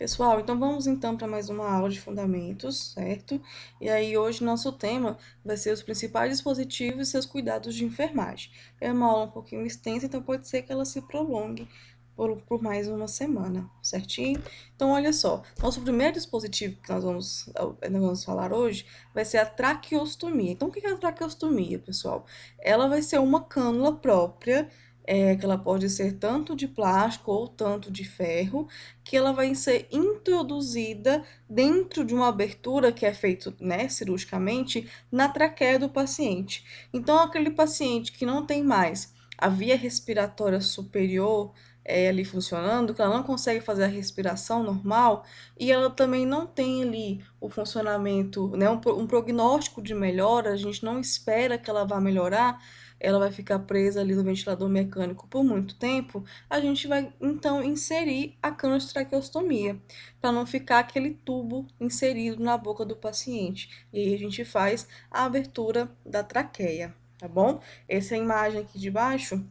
Pessoal, então vamos então para mais uma aula de fundamentos, certo? E aí hoje nosso tema vai ser os principais dispositivos e seus cuidados de enfermagem. É uma aula um pouquinho extensa, então pode ser que ela se prolongue por mais uma semana, certinho? Então olha só, nosso primeiro dispositivo que nós vamos falar hoje vai ser a traqueostomia. Então o que é a traqueostomia, pessoal? Ela vai ser uma cânula própria, que ela pode ser tanto de plástico ou tanto de ferro, que ela vai ser introduzida dentro de uma abertura que é feita, né, cirurgicamente, na traqueia do paciente. Então, aquele paciente que não tem mais a via respiratória superior ali funcionando, que ela não consegue fazer a respiração normal, e ela também não tem ali o funcionamento, né, um prognóstico de melhora, a gente não espera que ela vá melhorar, ela vai ficar presa ali no ventilador mecânico por muito tempo, a gente vai então inserir a cânula de traqueostomia, para não ficar aquele tubo inserido na boca do paciente. E aí a gente faz a abertura da traqueia, tá bom? Essa imagem aqui de baixo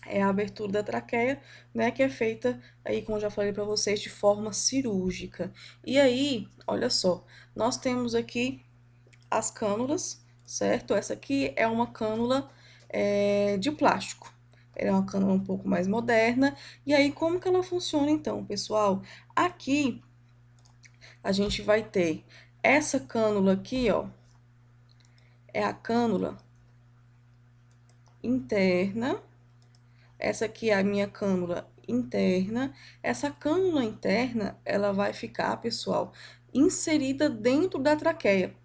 é a abertura da traqueia, né, que é feita aí, como eu já falei para vocês, de forma cirúrgica. E aí, olha só, nós temos aqui as cânulas, certo? Essa aqui é uma cânula de plástico. Ela é uma cânula um pouco mais moderna. E aí, como que ela funciona então, pessoal? Aqui, a gente vai ter essa cânula aqui, ó, é a cânula interna. Essa aqui é a minha cânula interna. Essa cânula interna, ela vai ficar, pessoal, inserida dentro da traqueia.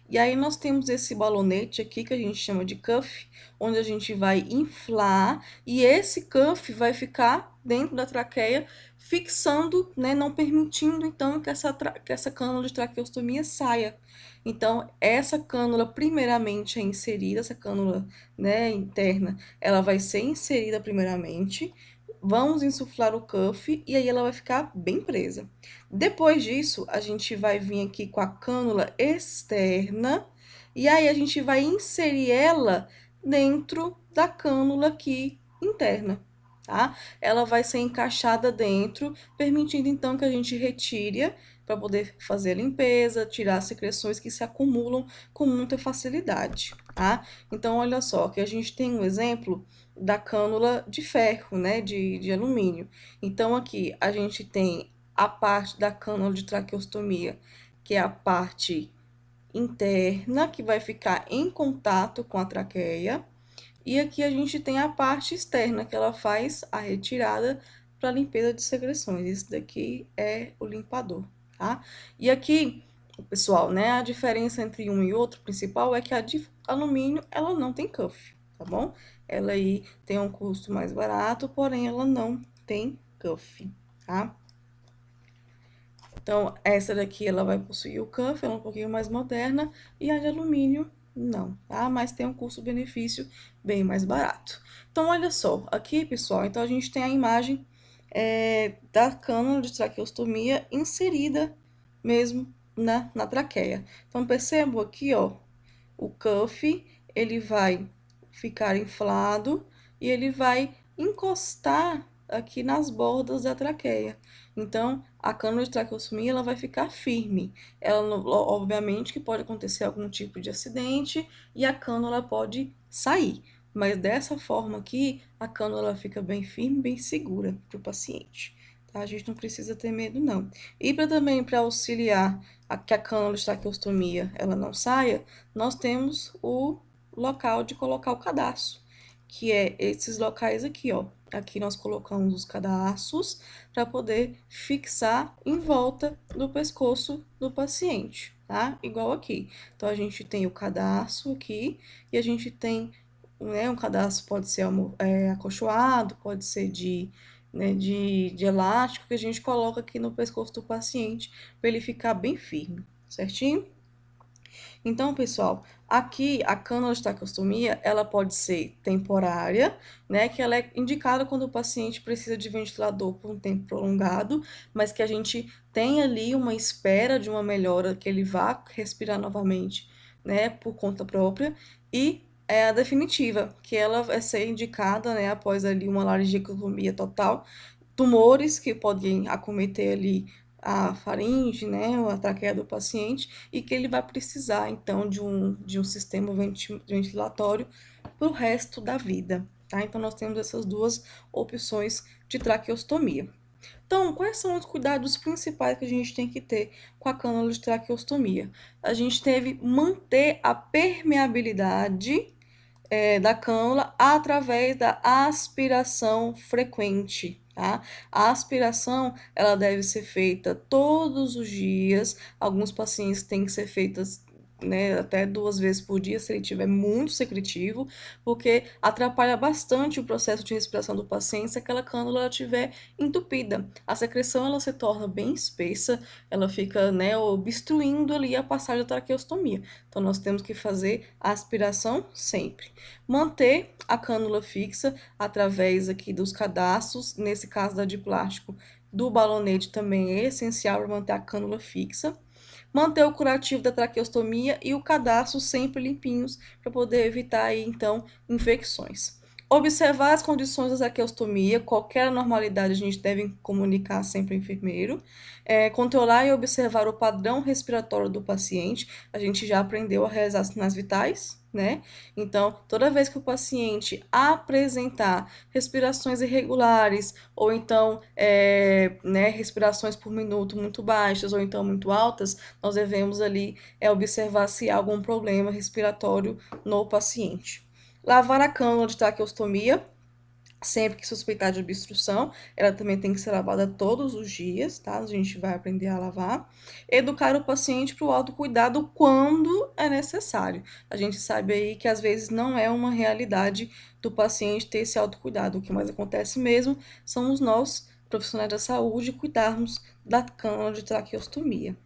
E aí nós temos esse balonete aqui que a gente chama de cuff, onde a gente vai inflar e esse cuff vai ficar dentro da traqueia, fixando, né, não permitindo então que essa cânula de traqueostomia saia. Então, essa cânula primeiramente é inserida, essa cânula, né, interna, ela vai ser inserida primeiramente, vamos insuflar o cuff e aí ela vai ficar bem presa. Depois disso, a gente vai vir aqui com a cânula externa e aí a gente vai inserir ela dentro da cânula aqui interna, tá? Ela vai ser encaixada dentro, permitindo então que a gente retire para poder fazer a limpeza, tirar as secreções que se acumulam com muita facilidade, tá? Então, olha só, que a gente tem um exemplo da cânula de ferro, né, de alumínio. Então, aqui a gente tem a parte da cânula de traqueostomia, que é a parte interna, que vai ficar em contato com a traqueia, e aqui a gente tem a parte externa, que ela faz a retirada para limpeza de secreções. Esse daqui é o limpador, tá? E aqui, pessoal, né, a diferença entre um e outro principal é que a de alumínio, ela não tem cuff, tá bom? Ela aí tem um custo mais barato, porém ela não tem cuff, tá? Então, essa daqui, ela vai possuir o cuff, ela é um pouquinho mais moderna, e a de alumínio, não, tá? Mas tem um custo-benefício bem mais barato. Então, olha só, aqui, pessoal, então a gente tem a imagem da cânula de traqueostomia inserida mesmo na traqueia. Então, percebo aqui, ó, o cuff, ele vai ficar inflado e ele vai encostar aqui nas bordas da traqueia. Então, a cânula de traqueostomia, ela vai ficar firme. Ela, obviamente, que pode acontecer algum tipo de acidente e a cânula pode sair. Mas dessa forma aqui, a cânula fica bem firme, bem segura para o paciente. Tá? A gente não precisa ter medo, não. E também para auxiliar que a cânula de traqueostomia ela não saia, nós temos o local de colocar o cadarço, que é esses locais aqui, ó. Aqui nós colocamos os cadarços para poder fixar em volta do pescoço do paciente, tá? Igual aqui. Então, a gente tem o cadarço aqui e a gente tem, né, um cadarço pode ser acolchoado, pode ser né, de elástico que a gente coloca aqui no pescoço do paciente para ele ficar bem firme, certinho? Então, pessoal, aqui a cânula de traqueostomia, ela pode ser temporária, né, que ela é indicada quando o paciente precisa de ventilador por um tempo prolongado, mas que a gente tem ali uma espera de uma melhora, que ele vá respirar novamente, né, por conta própria, e é a definitiva, que ela vai ser indicada, né, após ali uma laringectomia total, tumores que podem acometer ali a faringe, né, a traqueia do paciente, e que ele vai precisar, então, de um sistema ventilatório para o resto da vida, tá? Então, nós temos essas duas opções de traqueostomia. Então, quais são os cuidados principais que a gente tem que ter com a cânula de traqueostomia? A gente deve manter a permeabilidade da cânula através da aspiração frequente, tá? A aspiração, ela deve ser feita todos os dias. Alguns pacientes têm que ser feitas, né, até 2 vezes por dia, se ele tiver muito secretivo, porque atrapalha bastante o processo de respiração do paciente se aquela cânula estiver entupida. A secreção, ela se torna bem espessa, ela fica, né, obstruindo ali a passagem da traqueostomia. Então, nós temos que fazer a aspiração sempre. Manter a cânula fixa através aqui dos cadastros, nesse caso da de plástico, do balonete também é essencial para manter a cânula fixa. Manter o curativo da traqueostomia e o cadastro sempre limpinhos para poder evitar aí, então, infecções. Observar as condições da traqueostomia, qualquer anormalidade a gente deve comunicar sempre ao enfermeiro. Controlar e observar o padrão respiratório do paciente, a gente já aprendeu a realizar sinais vitais, né? Então, toda vez que o paciente apresentar respirações irregulares, ou então, né, respirações por minuto muito baixas, ou então muito altas, nós devemos ali observar se há algum problema respiratório no paciente. Lavar a cânula de traqueostomia, sempre que suspeitar de obstrução, ela também tem que ser lavada todos os dias, tá? A gente vai aprender a lavar. Educar o paciente para o autocuidado quando é necessário. A gente sabe aí que às vezes não é uma realidade do paciente ter esse autocuidado. O que mais acontece mesmo são nós, profissionais da saúde, cuidarmos da cânula de traqueostomia.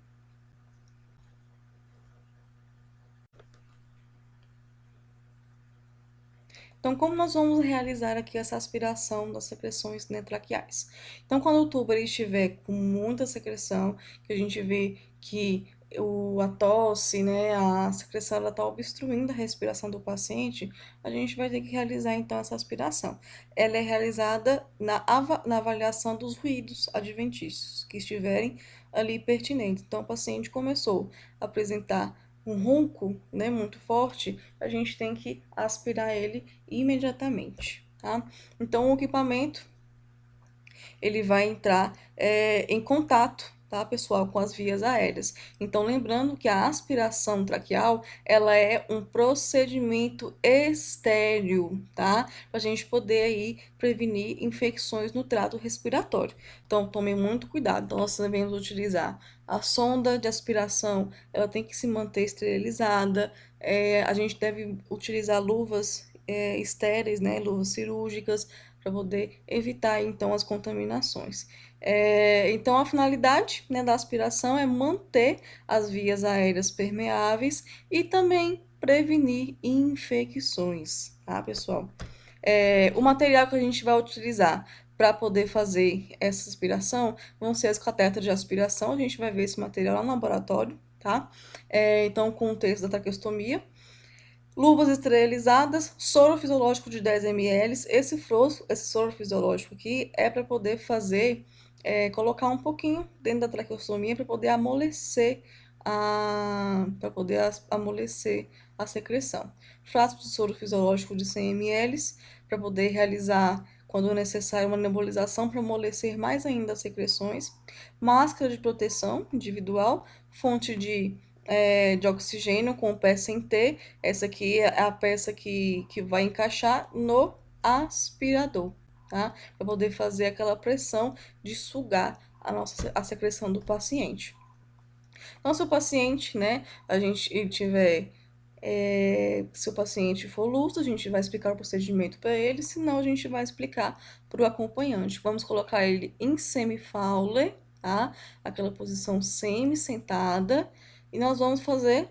Então, como nós vamos realizar aqui essa aspiração das secreções traqueais? Então, quando o tubo ele estiver com muita secreção, que a gente vê que a tosse, né, a secreção ela está obstruindo a respiração do paciente, a gente vai ter que realizar então essa aspiração. Ela é realizada na avaliação dos ruídos adventícios que estiverem ali pertinentes. Então, o paciente começou a apresentar um ronco, né, muito forte, a gente tem que aspirar ele imediatamente, tá? Então, o equipamento, ele vai entrar em contato, tá, pessoal, com as vias aéreas. Então, lembrando que a aspiração traqueal, ela é um procedimento estéril, tá? Para a gente poder aí prevenir infecções no trato respiratório. Então, tomem muito cuidado. Então, nós devemos utilizar a sonda de aspiração, ela tem que se manter esterilizada. A gente deve utilizar luvas estéreis, né, luvas cirúrgicas, para poder evitar então as contaminações. Então, a finalidade, né, da aspiração é manter as vias aéreas permeáveis e também prevenir infecções, tá, pessoal? O material que a gente vai utilizar para poder fazer essa aspiração vão ser as catetas de aspiração. A gente vai ver esse material lá no laboratório, tá? Então, com o texto da traqueostomia. Luvas esterilizadas, soro fisiológico de 10 ml. Esse soro fisiológico aqui é para poder fazer, colocar um pouquinho dentro da traqueostomia para poder amolecer a secreção. Frasco de soro fisiológico de 100 ml para poder realizar, quando necessário, uma nebulização para amolecer mais ainda as secreções. Máscara de proteção individual, fonte de oxigênio com peça em T. Essa aqui é a peça que vai encaixar no aspirador, tá? Para poder fazer aquela pressão de sugar a secreção do paciente. Então, se o paciente, né, se o paciente for lúcido, a gente vai explicar o procedimento para ele, senão a gente vai explicar para o acompanhante. Vamos colocar ele em semi-Fowler, tá? Aquela posição semi-sentada, e nós vamos fazer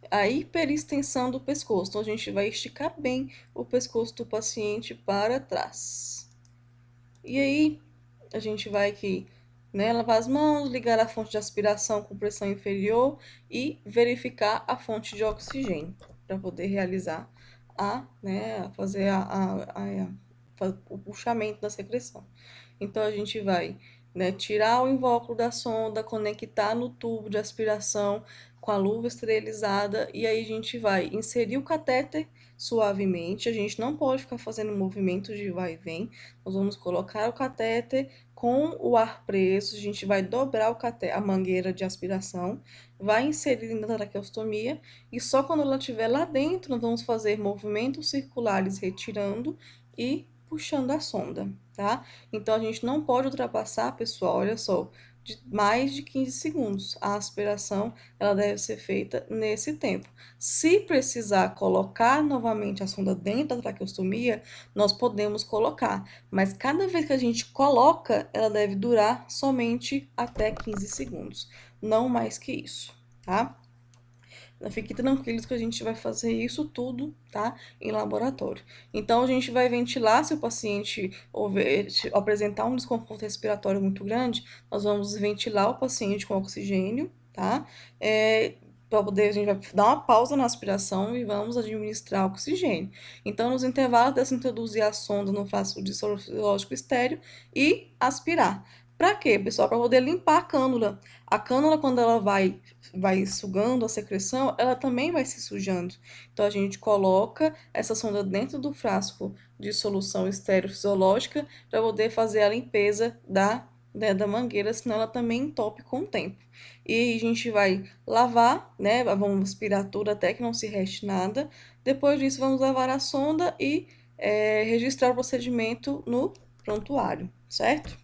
a hiperextensão do pescoço. Então, a gente vai esticar bem o pescoço do paciente para trás. E aí, a gente vai aqui, né, lavar as mãos, ligar a fonte de aspiração com pressão inferior e verificar a fonte de oxigênio para poder realizar fazer o puxamento da secreção. Então, a gente vai né, tirar o invólucro da sonda, conectar no tubo de aspiração com a luva esterilizada e aí a gente vai inserir o catéter suavemente. A gente não pode ficar fazendo movimentos de vai e vem. Nós vamos colocar o catéter com o ar preso, a gente vai dobrar o catéter, a mangueira de aspiração, vai inserir na traqueostomia e só quando ela estiver lá dentro nós vamos fazer movimentos circulares retirando e puxando a sonda, tá? Então, a gente não pode ultrapassar, pessoal, olha só, de mais de 15 segundos. A aspiração, ela deve ser feita nesse tempo. Se precisar colocar novamente a sonda dentro da traqueostomia, nós podemos colocar, mas cada vez que a gente coloca, ela deve durar somente até 15 segundos, não mais que isso, tá? Fique tranquilos que a gente vai fazer isso tudo, tá? Em laboratório. Então, a gente vai ventilar se o paciente apresentar um desconforto respiratório muito grande, nós vamos ventilar o paciente com oxigênio, tá? Para poder, a gente vai dar uma pausa na aspiração e vamos administrar oxigênio. Então, nos intervalos, dessa introduzir a sonda no frasco de soro fisiológico estéreo e aspirar. Para quê, pessoal? Para poder limpar a cânula. A cânula, quando ela vai sugando a secreção, ela também vai se sujando. Então, a gente coloca essa sonda dentro do frasco de solução estéreo fisiológica para poder fazer a limpeza da mangueira, senão ela também entope com o tempo. E a gente vai lavar, né? Vamos aspirar tudo até que não se reste nada. Depois disso, vamos lavar a sonda e registrar o procedimento no prontuário, certo?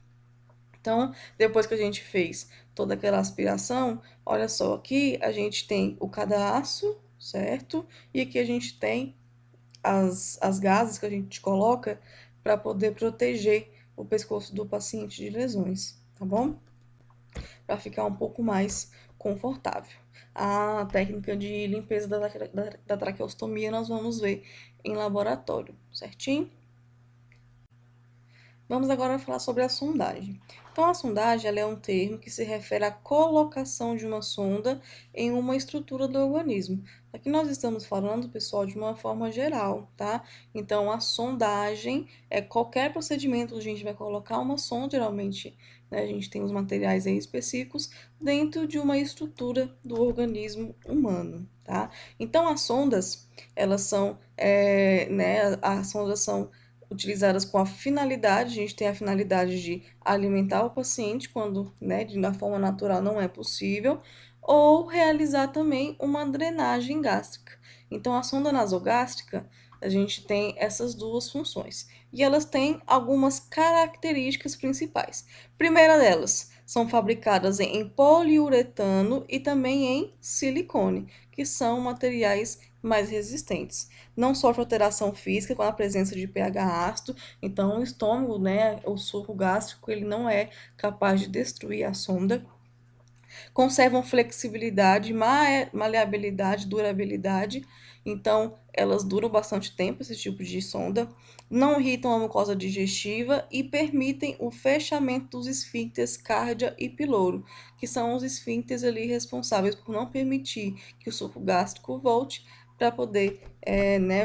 Então, depois que a gente fez toda aquela aspiração, olha só, aqui a gente tem o cadastro, certo? E aqui a gente tem as gases que a gente coloca para poder proteger o pescoço do paciente de lesões, tá bom? Para ficar um pouco mais confortável. A técnica de limpeza da traqueostomia nós vamos ver em laboratório, certinho? Vamos agora falar sobre a sondagem. Então, a sondagem ela é um termo que se refere à colocação de uma sonda em uma estrutura do organismo. Aqui nós estamos falando, pessoal, de uma forma geral, tá? Então, a sondagem é qualquer procedimento que a gente vai colocar uma sonda, geralmente, né, a gente tem os materiais aí específicos, dentro de uma estrutura do organismo humano, tá? Então, as sondas, elas são, as sondas são utilizadas com a finalidade, a gente tem a finalidade de alimentar o paciente quando, né, da forma natural não é possível, ou realizar também uma drenagem gástrica. Então, a sonda nasogástrica, a gente tem essas duas funções. E elas têm algumas características principais. Primeira delas, são fabricadas em poliuretano e também em silicone, que são materiais mais resistentes. Não sofre alteração física com a presença de pH ácido, então o estômago, né, o suco gástrico, ele não é capaz de destruir a sonda. Conservam flexibilidade, maleabilidade, durabilidade, então elas duram bastante tempo, esse tipo de sonda. Não irritam a mucosa digestiva e permitem o fechamento dos esfíncteres cardia e piloro, que são os esfíncteres ali responsáveis por não permitir que o suco gástrico volte para poder,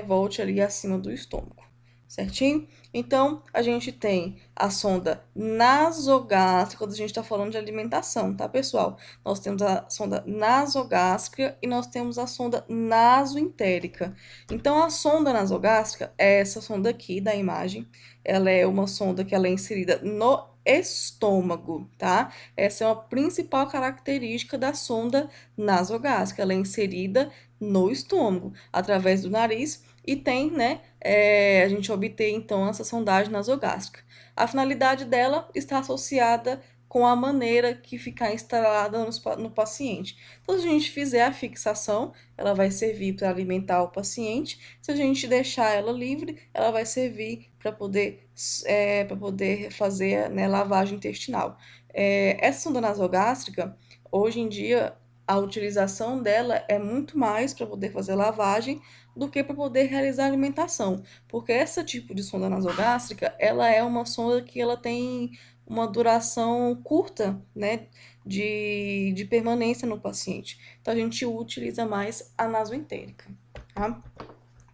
volte ali acima do estômago, certinho? Então, a gente tem a sonda nasogástrica, quando a gente está falando de alimentação, tá, pessoal? Nós temos a sonda nasogástrica e nós temos a sonda nasoentérica. Então, a sonda nasogástrica é essa sonda aqui da imagem. Ela é uma sonda que ela é inserida no estômago, tá? Essa é uma principal característica da sonda nasogástrica. Ela é inserida no estômago, através do nariz, e tem, né, a gente obter, então, essa sondagem nasogástrica. A finalidade dela está associada com a maneira que ficar instalada no paciente. Então, se a gente fizer a fixação, ela vai servir para alimentar o paciente. Se a gente deixar ela livre, ela vai servir para poder fazer, né, lavagem intestinal. Essa sonda nasogástrica, hoje em dia, a utilização dela é muito mais para poder fazer lavagem do que para poder realizar alimentação, porque esse tipo de sonda nasogástrica, ela é uma sonda que ela tem uma duração curta, né, de permanência no paciente. Então, a gente utiliza mais a nasoentérica, tá?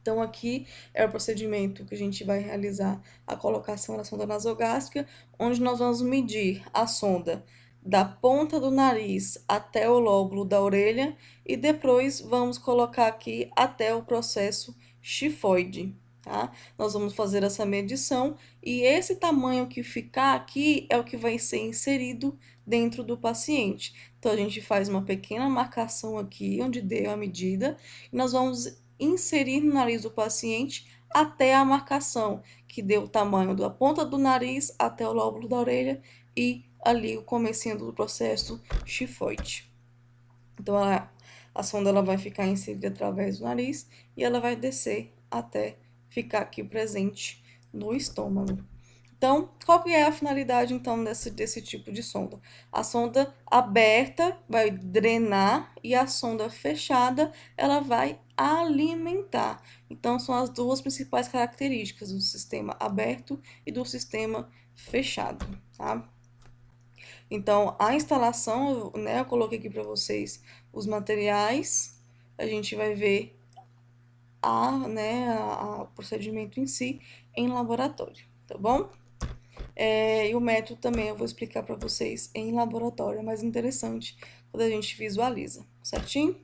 Então, aqui é o procedimento que a gente vai realizar a colocação da sonda nasogástrica, onde nós vamos medir a sonda da ponta do nariz até o lóbulo da orelha e depois vamos colocar aqui até o processo xifoide, tá? Nós vamos fazer essa medição e esse tamanho que ficar aqui é o que vai ser inserido dentro do paciente. Então, a gente faz uma pequena marcação aqui, onde deu a medida, e nós vamos inserir no nariz do paciente até a marcação, que deu o tamanho da ponta do nariz até o lóbulo da orelha e ali o comecinho do processo xifoide. Então, a sonda ela vai ficar inserida através do nariz e ela vai descer até ficar aqui presente no estômago. Então, qual que é a finalidade, então, desse tipo de sonda? A sonda aberta vai drenar e a sonda fechada, ela vai alimentar. Então, são as duas principais características do sistema aberto e do sistema fechado, tá? Então, a instalação, né, eu coloquei aqui para vocês os materiais, a gente vai ver o procedimento em si em laboratório, tá bom? E o método também eu vou explicar para vocês em laboratório, é mais interessante quando a gente visualiza, certinho?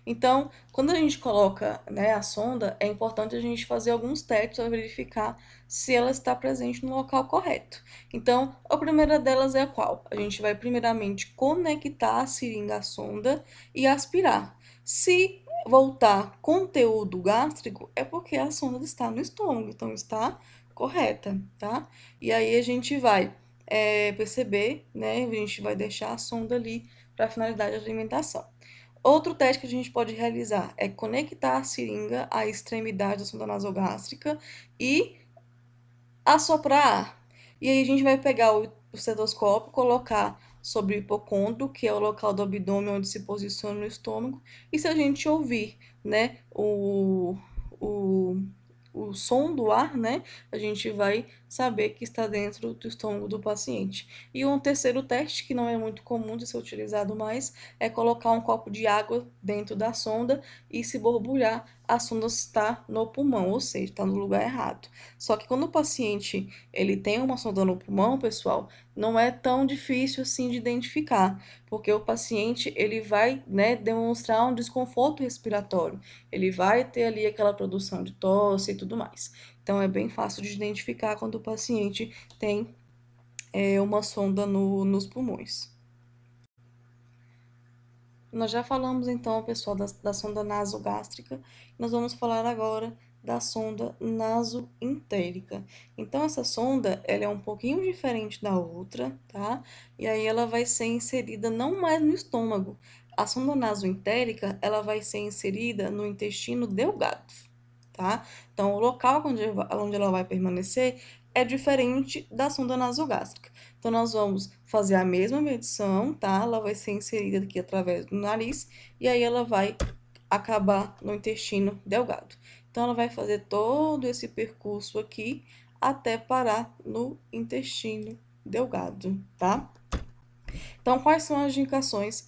Então, quando a gente coloca, né, a sonda, é importante a gente fazer alguns testes para verificar se ela está presente no local correto. Então, a primeira delas é a qual? A gente vai primeiramente conectar a seringa à sonda e aspirar. Se voltar conteúdo gástrico, é porque a sonda está no estômago, então está correta, tá? E aí a gente vai perceber, né? A gente vai deixar a sonda ali para finalidade de alimentação. Outro teste que a gente pode realizar é conectar a seringa à extremidade da sonda nasogástrica e assoprar ar. E aí a gente vai pegar o estetoscópio, colocar sobre o hipocôndrio, que é o local do abdômen onde se posiciona no estômago, e se a gente ouvir, né, o, o som do ar, né, a gente vai saber que está dentro do estômago do paciente. E um terceiro teste, que não é muito comum de ser utilizado mais, é colocar um copo de água dentro da sonda e se borbulhar, a sonda está no pulmão, ou seja, está no lugar errado. Só que quando o paciente ele tem uma sonda no pulmão, pessoal, não é tão difícil assim de identificar, porque o paciente ele vai, né, demonstrar um desconforto respiratório, ele vai ter ali aquela produção de tosse e tudo mais. Então, é bem fácil de identificar quando o paciente tem uma sonda nos pulmões. Nós já falamos então, pessoal, da sonda nasogástrica. Nós vamos falar agora da sonda nasoentérica. Então, essa sonda, ela é um pouquinho diferente da outra, tá? E aí ela vai ser inserida não mais no estômago. A sonda nasoentérica, ela vai ser inserida no intestino delgado, tá? Então, o local onde ela vai permanecer é diferente da sonda nasogástrica. Então, nós vamos fazer a mesma medição, tá? Ela vai ser inserida aqui através do nariz e aí ela vai acabar no intestino delgado. Então, ela vai fazer todo esse percurso aqui até parar no intestino delgado, tá? Então, quais são as indicações,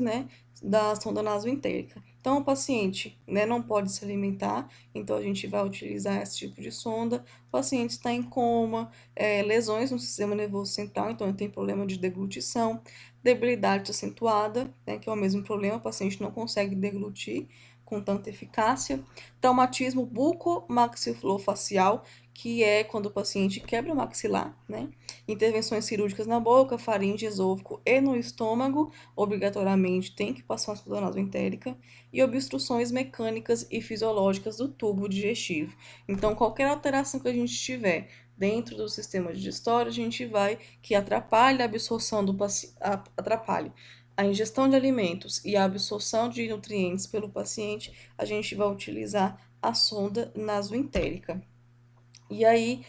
né, da sonda nasoentérica? Então, o paciente, né, não pode se alimentar, então a gente vai utilizar esse tipo de sonda. O paciente está em coma, lesões no sistema nervoso central, então ele tem problema de deglutição, debilidade acentuada, né, que é o mesmo problema, o paciente não consegue deglutir com tanta eficácia. Traumatismo bucomaxilofacial, que é quando o paciente quebra o maxilar, né? Intervenções cirúrgicas na boca, faringe, esôfago e no estômago, obrigatoriamente tem que passar uma sonda nasoentérica, e obstruções mecânicas e fisiológicas do tubo digestivo. Então, qualquer alteração que a gente tiver dentro do sistema digestório, a gente vai que atrapalhe a absorção do atrapalhe a ingestão de alimentos e a absorção de nutrientes pelo paciente, a gente vai utilizar a sonda nasoentérica. E aí,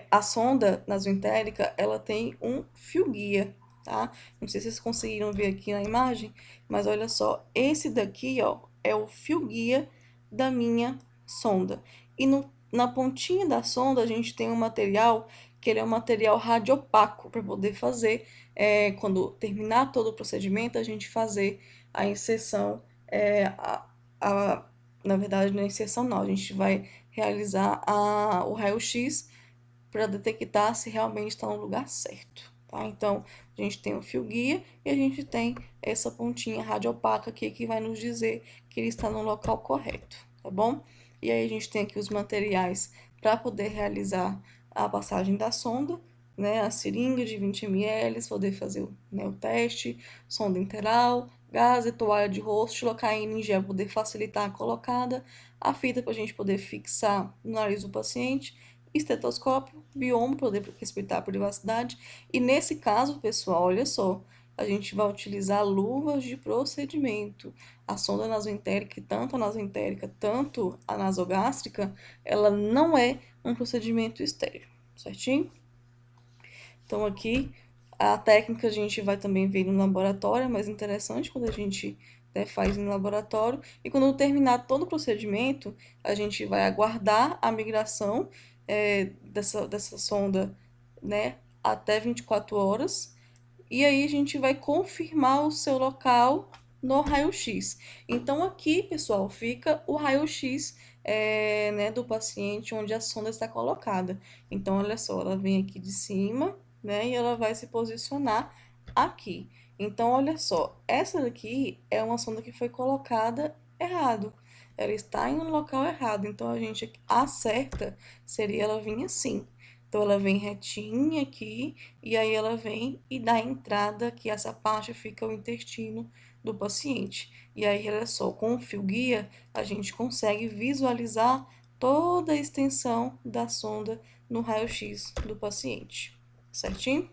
a sonda nasoentérica, ela tem um fio guia, tá? Não sei se vocês conseguiram ver aqui na imagem, mas olha só, esse daqui, ó, é o fio guia da minha sonda. E na pontinha da sonda, a gente tem um material que ele é um material radiopaco para poder fazer, quando terminar todo o procedimento, a gente fazer a inserção, a Na verdade, na inserção não, a gente vai realizar o raio-x para detectar se realmente está no lugar certo, tá? Então, a gente tem o fio guia e a gente tem essa pontinha radiopaca aqui que vai nos dizer que ele está no local correto, tá bom? E aí a gente tem aqui os materiais para poder realizar a passagem da sonda, né? A seringa de 20 ml, poder fazer o teste, sonda interal, gás e toalha de rosto, xilocaína em gel, poder facilitar a colocada, a fita para a gente poder fixar no nariz do paciente, estetoscópio, bioma, poder respeitar a privacidade. E nesse caso, pessoal, olha só, a gente vai utilizar luvas de procedimento. A sonda nasoentérica, tanto a nasoentérica, tanto a nasogástrica, ela não é um procedimento estéril, certinho? Então aqui a técnica a gente vai também ver no laboratório, é mais interessante quando a gente faz no laboratório. E quando terminar todo o procedimento, a gente vai aguardar a migração dessa sonda, né, até 24 horas. E aí a gente vai confirmar o seu local no raio-x. Então aqui, pessoal, fica o raio-x né, do paciente onde a sonda está colocada. Então, olha só, ela vem aqui de cima, né, e ela vai se posicionar aqui. Então, olha só, essa daqui é uma sonda que foi colocada errado. Ela está em um local errado. Então, a gente acerta, seria ela vir assim. Então, ela vem retinha aqui, e aí ela vem e dá entrada, que essa parte fica o intestino do paciente. E aí, olha só, com o fio guia, a gente consegue visualizar toda a extensão da sonda no raio-x do paciente, certinho?